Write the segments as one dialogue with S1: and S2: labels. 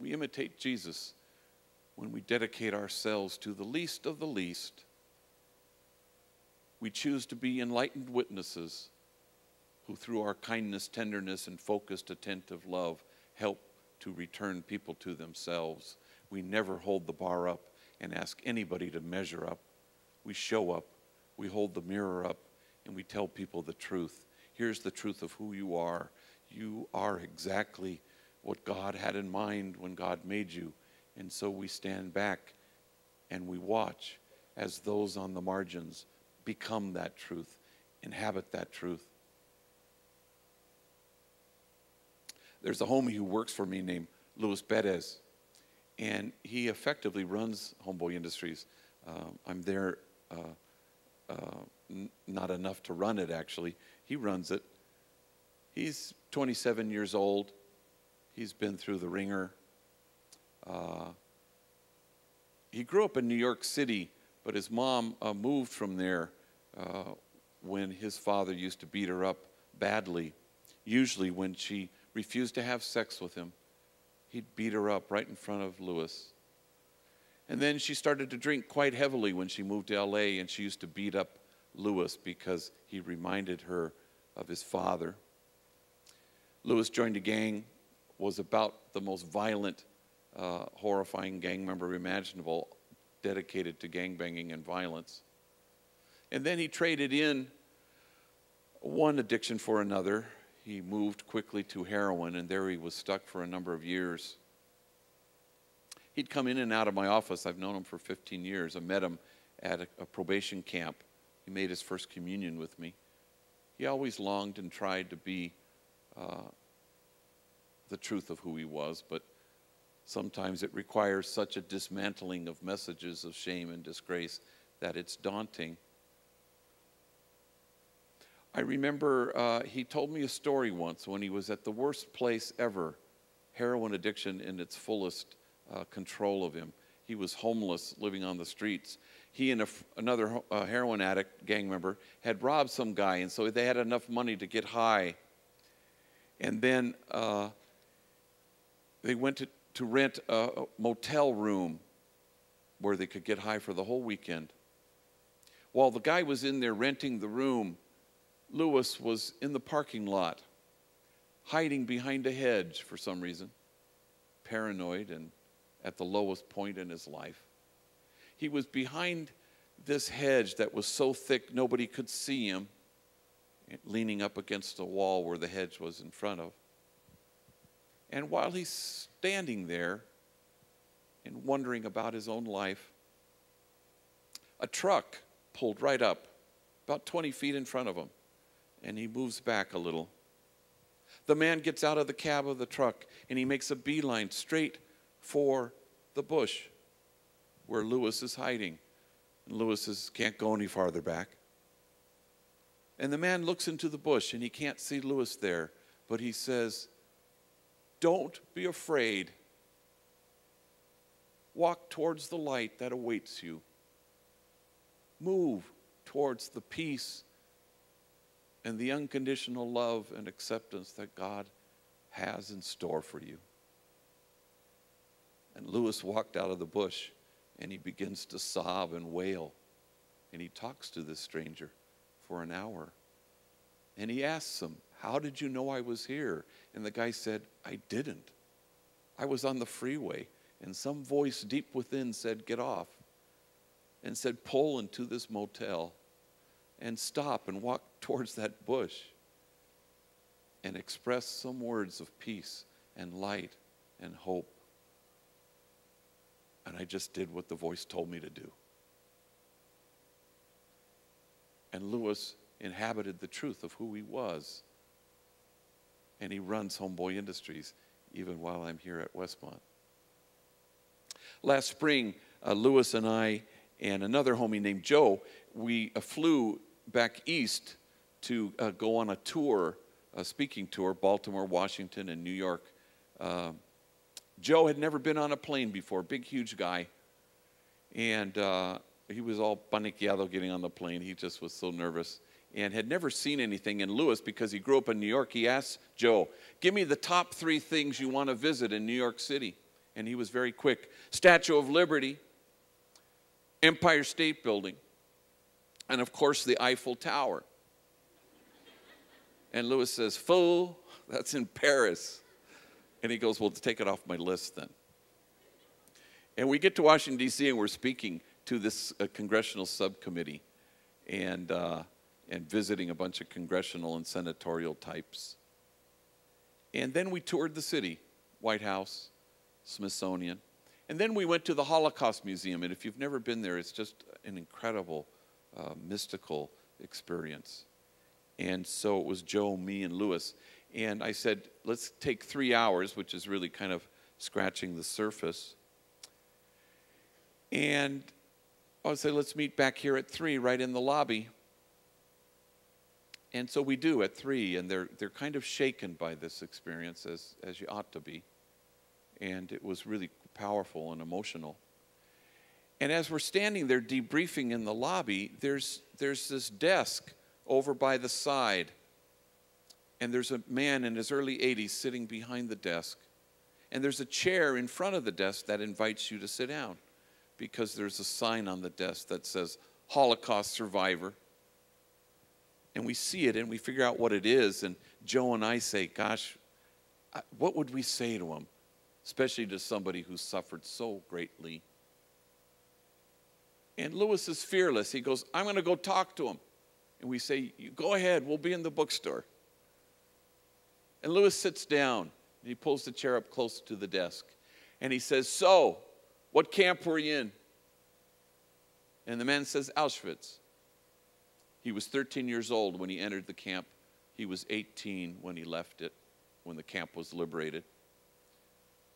S1: We imitate Jesus when we dedicate ourselves to the least of the least. We choose to be enlightened witnesses who, through our kindness, tenderness, and focused, attentive love, help to return people to themselves. We never hold the bar up and ask anybody to measure up. We show up, we hold the mirror up, and we tell people the truth. Here's the truth of who you are. You are exactly what God had in mind when God made you. And so we stand back and we watch as those on the margins become that truth, inhabit that truth. There's a homie who works for me named Luis Perez, and he effectively runs Homeboy Industries. I'm there not enough to run it, actually. He runs it. He's 27 years old. He's been through the ringer. He grew up in New York City, but his mom moved from there when his father used to beat her up badly. Usually when she refused to have sex with him, he'd beat her up right in front of Louis. And then she started to drink quite heavily when she moved to LA, and she used to beat up Louis because he reminded her of his father. Louis joined a gang, was about the most violent, horrifying gang member imaginable, dedicated to gangbanging and violence. And then he traded in one addiction for another. He moved quickly to heroin, and there he was stuck for a number of years. He'd come in and out of my office. I've known him for 15 years. I met him at a probation camp. He made his first communion with me. He always longed and tried to be the truth of who he was, but sometimes it requires such a dismantling of messages of shame and disgrace that it's daunting. I remember he told me a story once when he was at the worst place ever, heroin addiction in its fullest control of him. He was homeless, living on the streets. He and another heroin addict, gang member, had robbed some guy, and so they had enough money to get high. And then they went to rent a motel room where they could get high for the whole weekend. While the guy was in there renting the room, Louis was in the parking lot, hiding behind a hedge for some reason, paranoid and at the lowest point in his life. He was behind this hedge that was so thick nobody could see him, leaning up against the wall where the hedge was in front of. And while he's standing there and wondering about his own life, a truck pulled right up, about 20 feet in front of him, and he moves back a little. The man gets out of the cab of the truck, and he makes a beeline straight for the bush where Louis is hiding. And Louis can't go any farther back. And the man looks into the bush, and he can't see Louis there, but he says, "Don't be afraid. Walk towards the light that awaits you. Move towards the peace and the unconditional love and acceptance that God has in store for you." And Louis walked out of the bush, and he begins to sob and wail. And he talks to this stranger for an hour. And he asks him, "How did you know I was here?" And the guy said, "I didn't. I was on the freeway, and some voice deep within said, 'Get off,' and said, 'Pull into this motel and stop and walk towards that bush and express some words of peace and light and hope.' And I just did what the voice told me to do." And Louis inhabited the truth of who he was. And he runs Homeboy Industries even while I'm here at Westmont. Last spring, Louis and I and another homie named Joe, we flew back east to go on a tour, a speaking tour, Baltimore, Washington, and New York. Joe had never been on a plane before, big, huge guy. And he was all paniqueado getting on the plane. He just was so nervous and had never seen anything. And Louis, because he grew up in New York, he asked Joe, "Give me the top 3 things you want to visit in New York City." And he was very quick. Statue of Liberty, Empire State Building, and of course the Eiffel Tower. And Lewis says, "Fool, that's in Paris." And he goes, "Well, take it off my list then." And we get to Washington, D.C., and we're speaking to this congressional subcommittee and visiting a bunch of congressional and senatorial types. And then we toured the city, White House, Smithsonian. And then we went to the Holocaust Museum. And if you've never been there, it's just an incredible, mystical experience. And so it was Joe, me, and Lewis. And I said, let's take 3 hours, which is really kind of scratching the surface. And I would say, let's meet back here at 3, right in the lobby. And so we do at 3, and they're kind of shaken by this experience, as you ought to be. And it was really powerful and emotional. And as we're standing there debriefing in the lobby, there's this desk over by the side. And there's a man in his early 80s sitting behind the desk. And there's a chair in front of the desk that invites you to sit down, because there's a sign on the desk that says Holocaust survivor. And we see it and we figure out what it is. And Joe and I say, gosh, what would we say to him, especially to somebody who suffered so greatly? And Lewis is fearless. He goes, I'm going to go talk to him. And we say, you go ahead, we'll be in the bookstore. And Lewis sits down, and he pulls the chair up close to the desk. And he says, so, what camp were you in? And the man says, Auschwitz. He was 13 years old when he entered the camp. He was 18 when he left it, when the camp was liberated.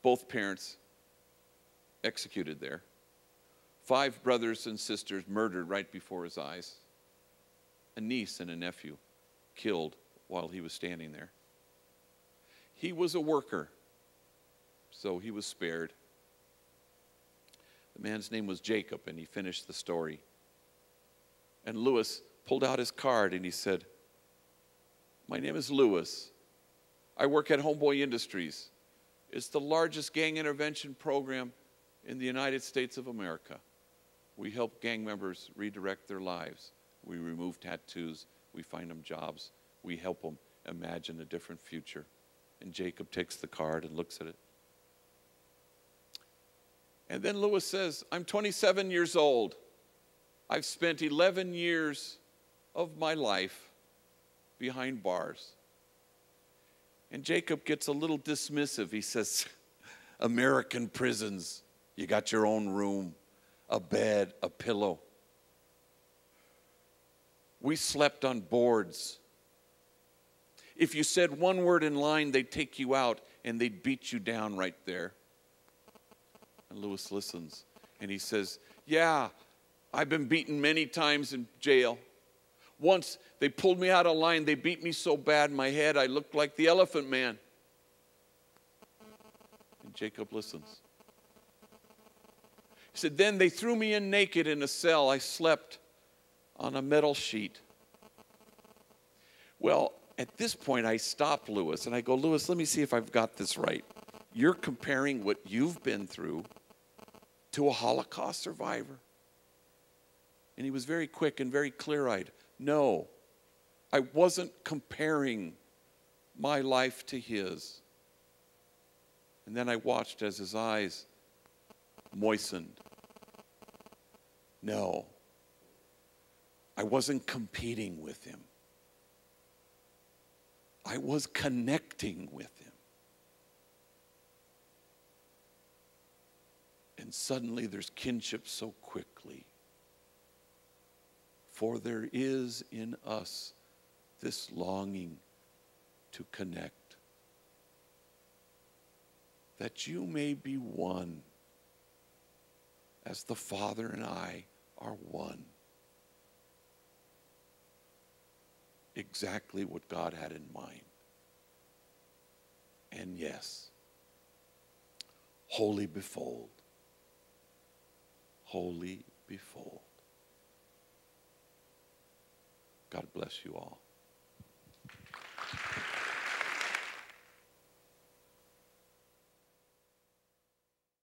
S1: Both parents executed there. 5 brothers and sisters murdered right before his eyes. A niece and a nephew killed while he was standing there. He was a worker, so he was spared. The man's name was Jacob, and he finished the story. And Lewis pulled out his card, and he said, my name is Lewis. I work at Homeboy Industries. It's the largest gang intervention program in the United States of America. We help gang members redirect their lives. We remove tattoos. We find them jobs. We help them imagine a different future. And Jacob takes the card and looks at it. And then Lewis says, I'm 27 years old. I've spent 11 years of my life behind bars. And Jacob gets a little dismissive. He says, American prisons, you got your own room, a bed, a pillow. We slept on boards. If you said one word in line, they'd take you out and they'd beat you down right there. And Lewis listens, and he says, yeah, I've been beaten many times in jail. Once they pulled me out of line, they beat me so bad in my head I looked like the Elephant Man. And Jacob listens. He said, then they threw me in naked in a cell. I slept on a metal sheet. Well, at this point I stop Lewis and I go, Lewis, let me see if I've got this right. You're comparing what you've been through to a Holocaust survivor. And he was very quick and very clear-eyed. No, I wasn't comparing my life to his. And then I watched as his eyes moistened. No, I wasn't competing with him. I was connecting with him. And suddenly there's kinship so quickly. For there is in us this longing to connect, that you may be one, as the Father and I are one. Exactly what God had in mind. And yes, wholly befold. Wholly befold. God bless you all.